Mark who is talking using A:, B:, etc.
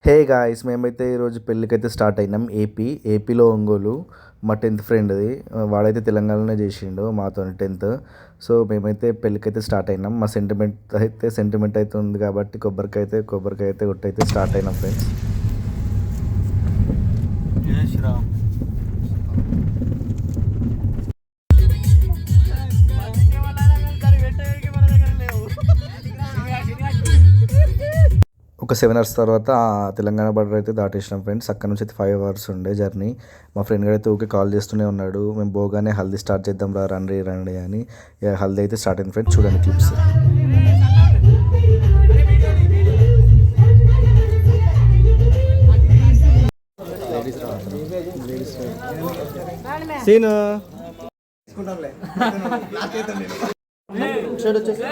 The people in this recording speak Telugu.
A: హే గాయ్స్ మేమైతే ఈరోజు పెళ్ళికైతే స్టార్ట్ అయినాం ఏపీలో ఒంగోలు మా 10th ఫ్రెండ్ది. వాడైతే తెలంగాణలోనే చేసిండు మాతో 10th. సో మేమైతే పెళ్ళికైతే స్టార్ట్ అయినాం. మా సెంటిమెంట్ అయితే ఉంది కాబట్టి కొబ్బరికాయ అయితే కొట్టయితే స్టార్ట్ అయినాం ఫ్రెండ్స్. ఒక 7 అవర్స్ తర్వాత తెలంగాణ బార్డర్ అయితే దాటేసినాం ఫ్రెండ్స్. అక్కడ నుంచి అయితే 5 అవర్స్ ఉండే జర్నీ. మా ఫ్రెండ్ గారు అయితే ఊకే కాల్ చేస్తూనే ఉన్నాడు. మేము పోగానే హల్దీ స్టార్ట్ చేద్దాం రండి అని. హల్దీ అయితే స్టార్ట్ అయింది ఫ్రెండ్స్. చూడండి క్లిప్స్. సీను సైడ్ వచ్చేసి